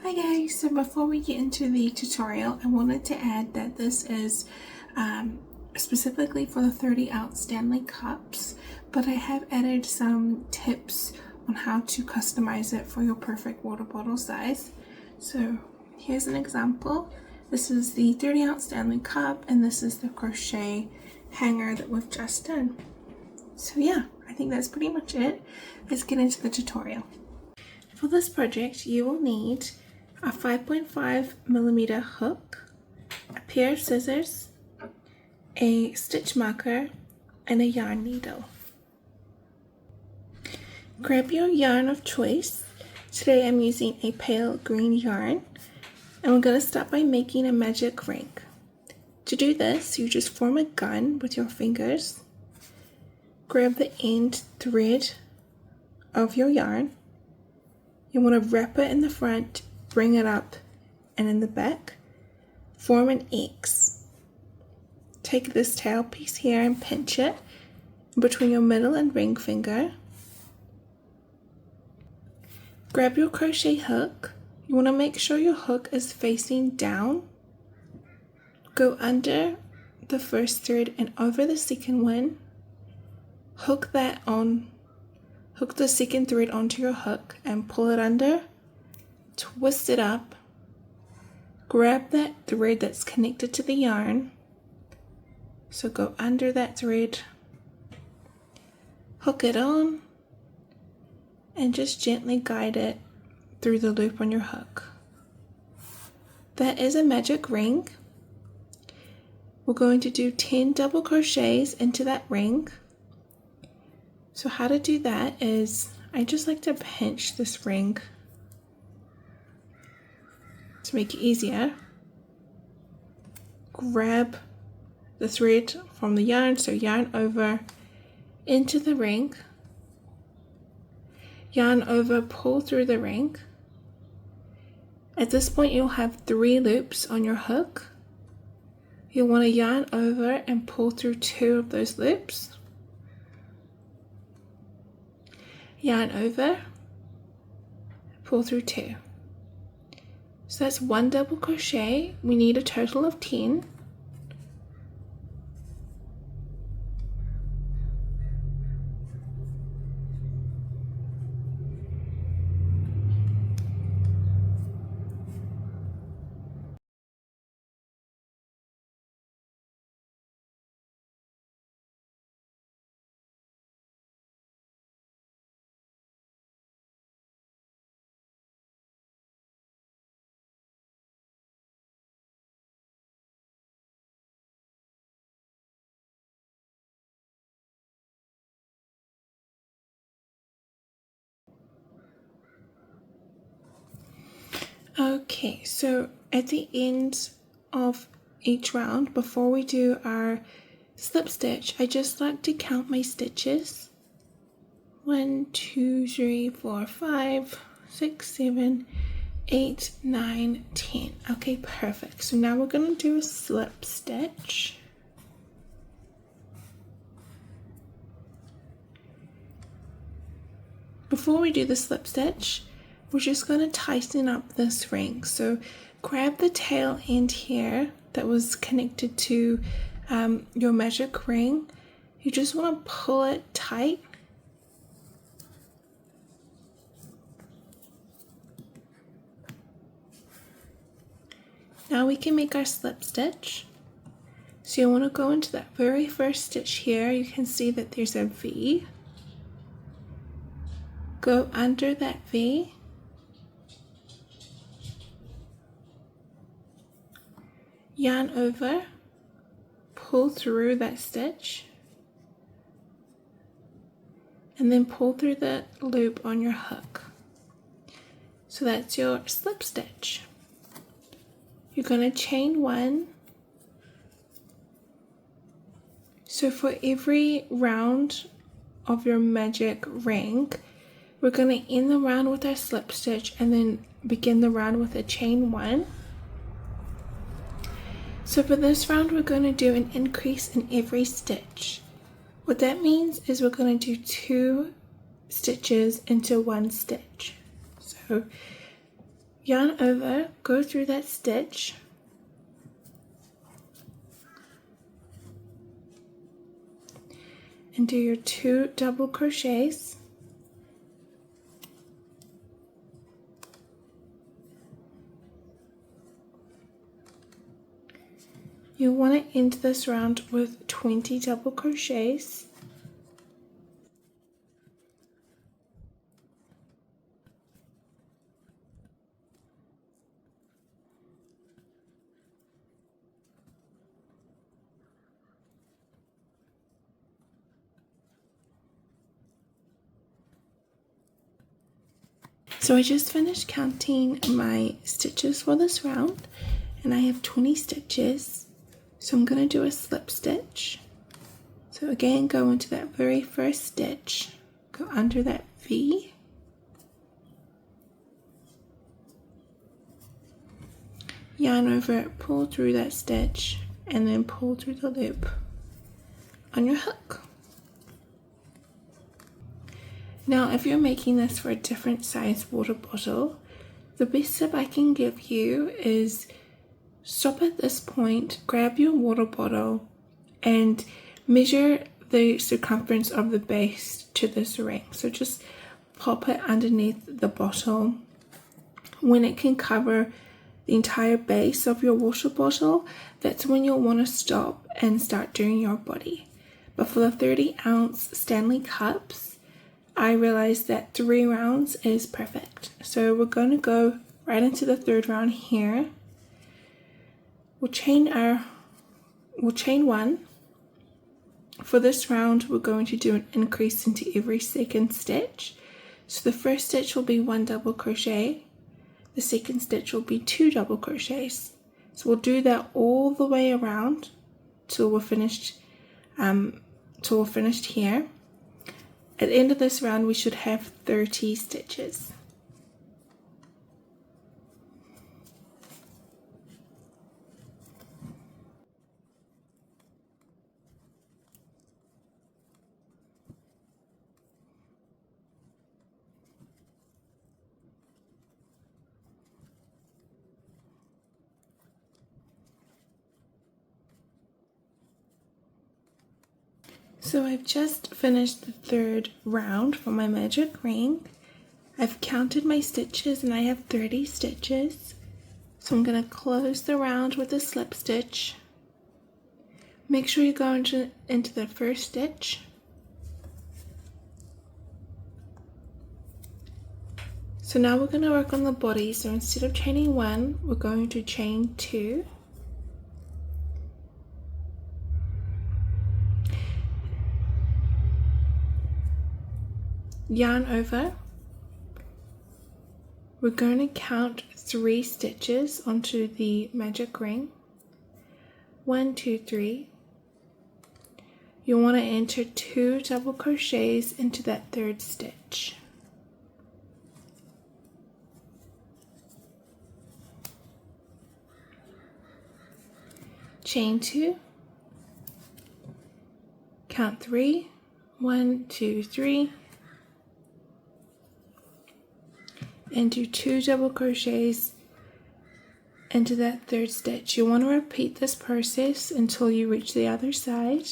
Hi guys, so before we get into the tutorial, I wanted to add that this is specifically for the 30-ounce Stanley cups, but I have added some tips on how to customize it for your perfect water bottle size. So here's an example. This is the 30-ounce Stanley cup and this is the crochet hanger that we've just done. So yeah, I think that's pretty much it. Let's get into the tutorial. For this project, you will need a 5.5mm hook, a pair of scissors, a stitch marker, and a yarn needle. Grab your yarn of choice. Today I'm using a pale green yarn, and we're going to start by making a magic ring. To do this, you just form a gun with your fingers. Grab the end thread of your yarn. You want to wrap it in the front, bring it up, and in the back, form an X. Take this tail piece here and pinch it between your middle and ring finger. Grab your crochet hook. You want to make sure your hook is facing down. Go under the first thread and over the second one. Hook the second thread onto your hook and pull it under, twist it up, grab that thread that's connected to the yarn, so go under that thread, hook it on, and just gently guide it through the loop on your hook. That is a magic ring. We're going to do 10 double crochets into that ring. So how to do that is, I just like to pinch this ring to make it easier. Grab the thread from the yarn, so yarn over into the ring, yarn over, pull through the ring. At this point you'll have 3 loops on your hook. You'll want to yarn over and pull through 2 of those loops. Yarn over, pull through 2. So that's 1 double crochet. We need a total of 10. Okay, so at the end of each round, before we do our slip stitch, I just like to count my stitches. 1, 2, 3, 4, 5, 6, 7, 8, 9, 10. Okay, perfect. So now we're going to do a slip stitch. Before we do the slip stitch, we're just going to tighten up this ring. So grab the tail end here that was connected to your magic ring. You just want to pull it tight. Now we can make our slip stitch. So you want to go into that very first stitch here. You can see that there's a V. Go under that V. Yarn over, pull through that stitch, and then pull through the loop on your hook. So that's your slip stitch. You're going to chain 1. So for every round of your magic ring, we're going to end the round with our slip stitch and then begin the round with a chain 1. So for this round, we're going to do an increase in every stitch. What that means is we're going to do 2 stitches into 1 stitch. So yarn over, go through that stitch, and do your 2 double crochets. You want to end this round with 20 double crochets. So I just finished counting my stitches for this round, and I have 20 stitches. So I'm going to do a slip stitch. So again, go into that very first stitch, go under that V, yarn over it, pull through that stitch, and then pull through the loop on your hook. Now if you're making this for a different size water bottle, the best tip I can give you is stop at this point, grab your water bottle, and measure the circumference of the base to this ring. So just pop it underneath the bottle. When it can cover the entire base of your water bottle, that's when you'll want to stop and start doing your body. But for the 30-ounce Stanley cups, I realized that 3 rounds is perfect. So we're going to go right into the 3rd round here. We'll chain 1. For this round, we're going to do an increase into every 2nd stitch. So the first stitch will be 1 double crochet. The 2nd stitch will be 2 double crochets. So we'll do that all the way around till we're finished. Here. At the end of this round, we should have 30 stitches. So I've just finished the 3rd round for my magic ring. I've counted my stitches and I have 30 stitches. So I'm going to close the round with a slip stitch. Make sure you go into the first stitch. So now we're going to work on the body. So instead of chaining 1, we're going to chain 2. Yarn over. We're going to count 3 stitches onto the magic ring. 1, 2, 3. You want to enter 2 double crochets into that 3rd stitch. Chain 2. Count 3. 1, 2, 3. And do 2 double crochets into that 3rd stitch. You want to repeat this process until you reach the other side.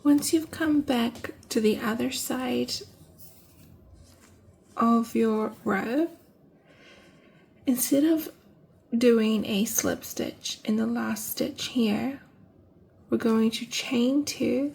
Once you've come back to the other side of your row, instead of doing a slip stitch in the last stitch here, we're going to chain 2,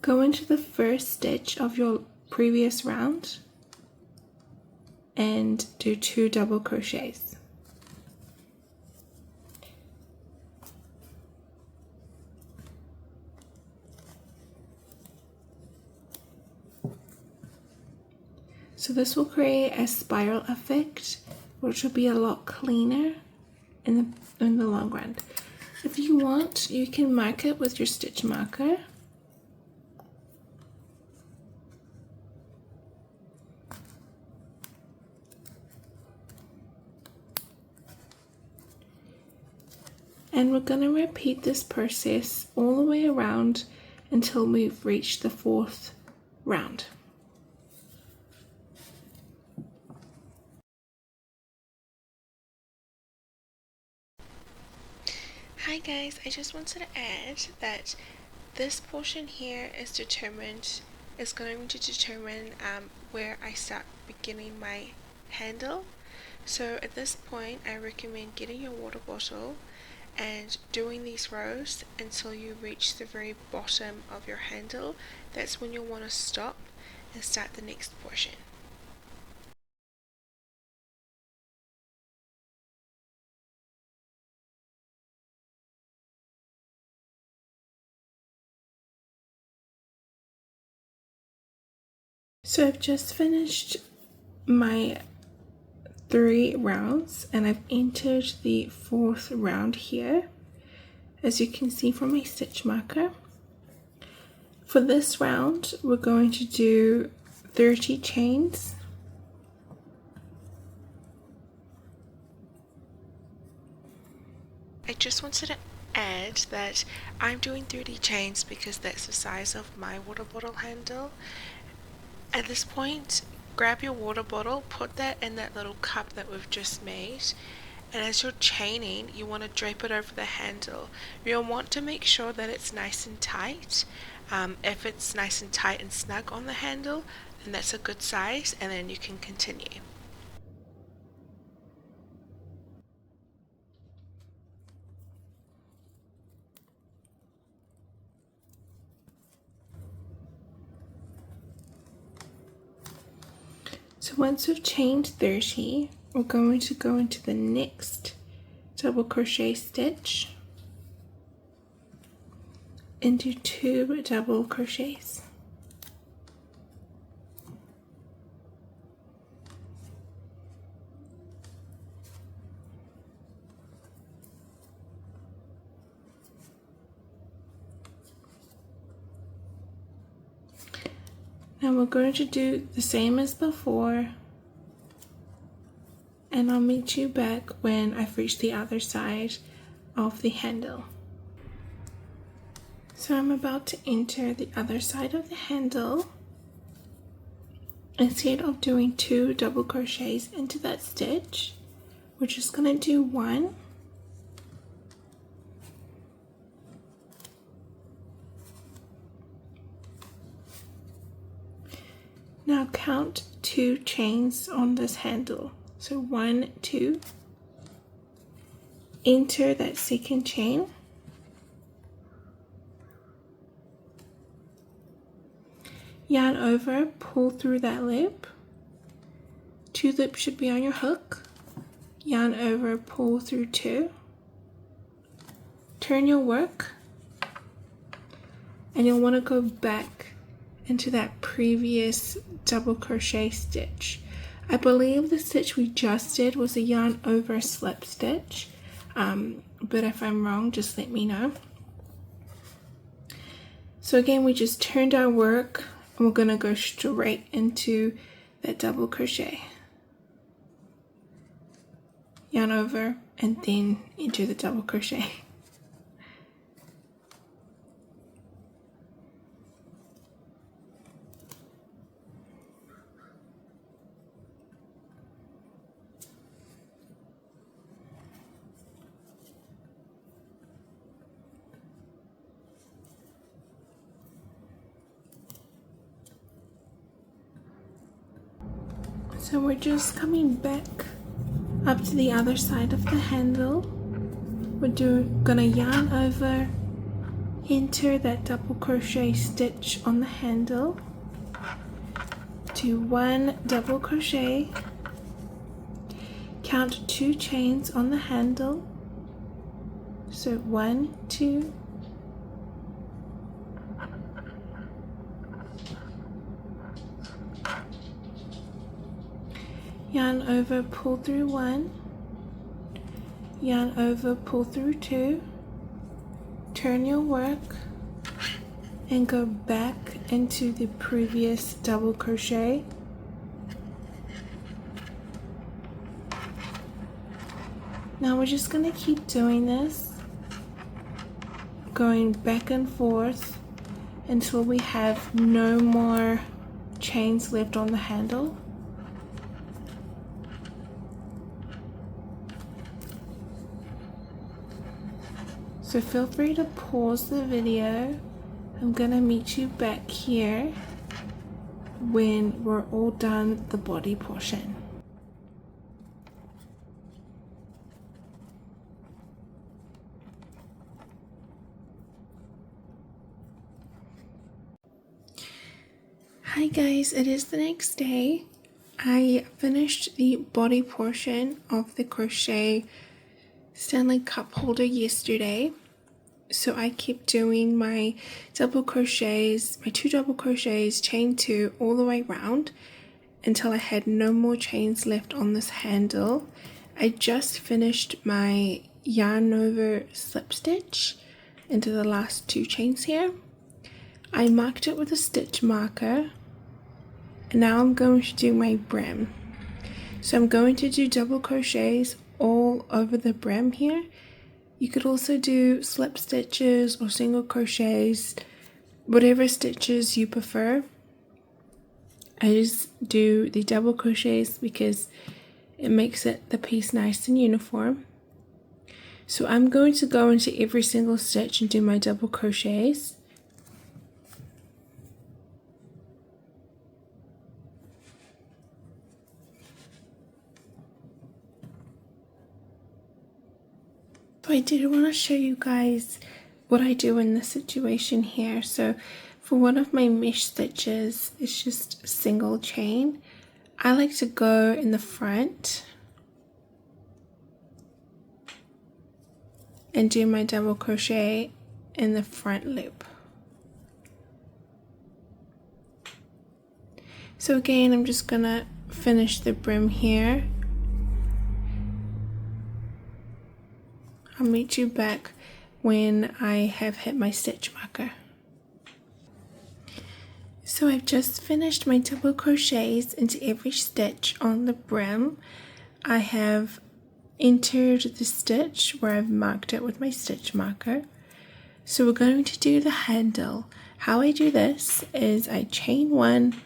go into the first stitch of your previous round, and do 2 double crochets. So this will create a spiral effect, which will be a lot cleaner in the long run. If you want, you can mark it with your stitch marker. And we're going to repeat this process all the way around until we've reached the 4th round. Hi guys, I just wanted to add that this portion here is going to determine where I start beginning my handle. So at this point I recommend getting your water bottle and doing these rows until you reach the very bottom of your handle. That's when you'll want to stop and start the next portion. So I've just finished my 3 rounds and I've entered the 4th round here, as you can see from my stitch marker. For this round we're going to do 30 chains. I just wanted to add that I'm doing 30 chains because that's the size of my water bottle handle. At this point, grab your water bottle, put that in that little cup that we've just made, and as you're chaining, you want to drape it over the handle. You'll want to make sure that it's nice and tight. If it's nice and tight and snug on the handle, then that's a good size, and then you can continue. So once we've chained 30, we're going to go into the next double crochet stitch and do 2 double crochets. Now we're going to do the same as before, and I'll meet you back when I've reached the other side of the handle. So I'm about to enter the other side of the handle. Instead of doing 2 double crochets into that stitch, we're just going to do 1. Now count 2 chains on this handle. So 1, 2. Enter that second chain. Yarn over, pull through that loop. 2 loops should be on your hook. Yarn over, pull through 2. Turn your work, and you'll want to go back into that previous double crochet stitch. I believe the stitch we just did was a yarn over slip stitch, but if I'm wrong, just let me know. So again, we just turned our work and we're going to go straight into that double crochet. Yarn over and then into the double crochet. So we're just coming back up to the other side of the handle. We're gonna yarn over, enter that double crochet stitch on the handle, do 1 double crochet, count 2 chains on the handle, so 1, 2, yarn over, pull through 1, yarn over, pull through 2, turn your work, and go back into the previous double crochet. Now we're just going to keep doing this, going back and forth until we have no more chains left on the handle. So feel free to pause the video. I'm gonna meet you back here when we're all done the body portion. Hi guys, it is the next day. I finished the body portion of the crochet Stanley cup holder yesterday. So I kept doing my double crochets, my 2 double crochets, chain 2 all the way around until I had no more chains left on this handle. I just finished my yarn over slip stitch into the last 2 chains here. I marked it with a stitch marker, and now I'm going to do my brim. So I'm going to do double crochets all over the brim here. You could also do slip stitches or single crochets, whatever stitches you prefer. I just do the double crochets because it makes the piece nice and uniform. So I'm going to go into every single stitch and do my double crochets. So I did want to show you guys what I do in this situation here. So for one of my mesh stitches, it's just a single chain. I like to go in the front and do my double crochet in the front loop. So again, I'm just gonna finish the brim here. I'll meet you back when I have hit my stitch marker. So I've just finished my double crochets into every stitch on the brim. I have entered the stitch where I've marked it with my stitch marker. So we're going to do the handle. How I do this is I chain 1,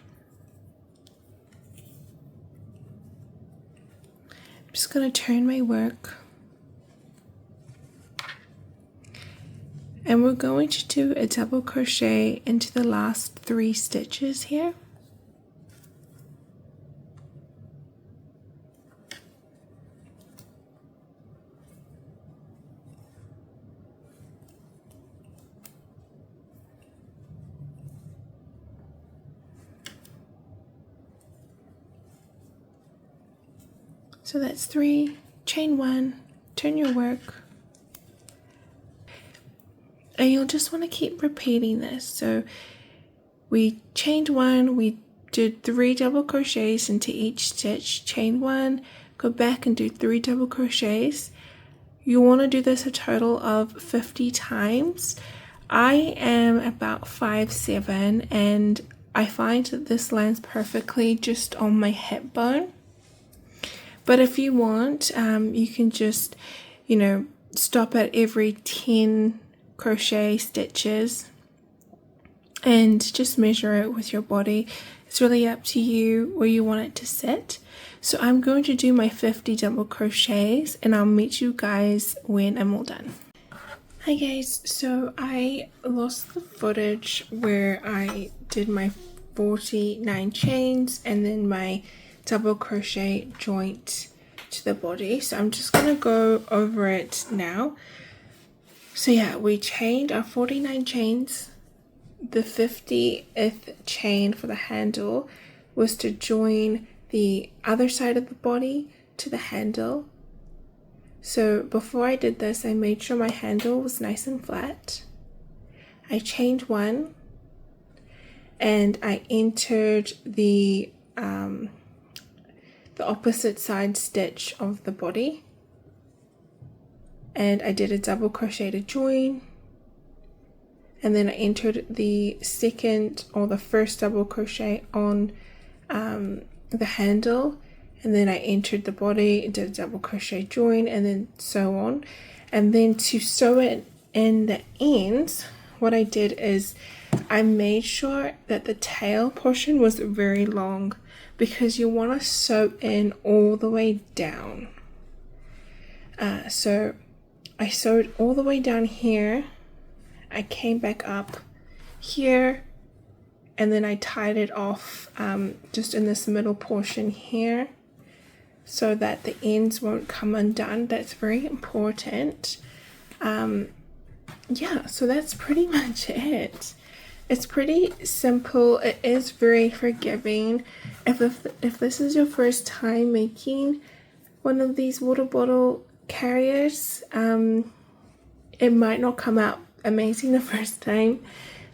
I'm just going to turn my work, and we're going to do a double crochet into the last 3 stitches here. So that's 3, chain 1, turn your work. And you'll just want to keep repeating this. So we chained 1, we did 3 double crochets into each stitch, chain 1, go back and do 3 double crochets. You want to do this a total of 50 times. I am about 5'7", and I find that this lands perfectly just on my hip bone. But if you want, you can just, stop at every 10 crochet stitches and just measure it with your body. It's really up to you where you want it to sit. So I'm going to do my 50 double crochets, and I'll meet you guys when I'm all done. Hi guys, so I lost the footage where I did my 49 chains and then my double crochet joint to the body. So I'm just gonna go over it now. So yeah, we chained our 49 chains. The 50th chain for the handle was to join the other side of the body to the handle. So before I did this, I made sure my handle was nice and flat. I chained 1 and I entered the the opposite side stitch of the body, and I did a double crochet to join, and then I entered the second or the first double crochet on the handle, and then I entered the body, did a double crochet join, and then so on. And then to sew it in the ends, what I did is I made sure that the tail portion was very long, because you want to sew in all the way down. So I sewed all the way down here, I came back up here, and then I tied it off just in this middle portion here, so that the ends won't come undone. That's very important. Yeah, so that's pretty much it. It's pretty simple. It is very forgiving. If this is your first time making one of these water bottle carriers, it might not come out amazing the first time.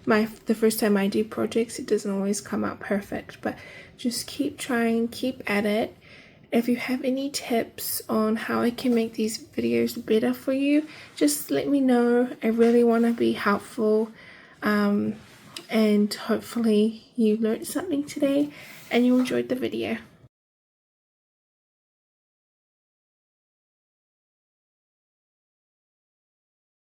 The first time I do projects, it doesn't always come out perfect, but just keep trying, keep at it. If you have any tips on how I can make these videos better for you, just let me know. I really want to be helpful, and hopefully you learned something today and you enjoyed the video.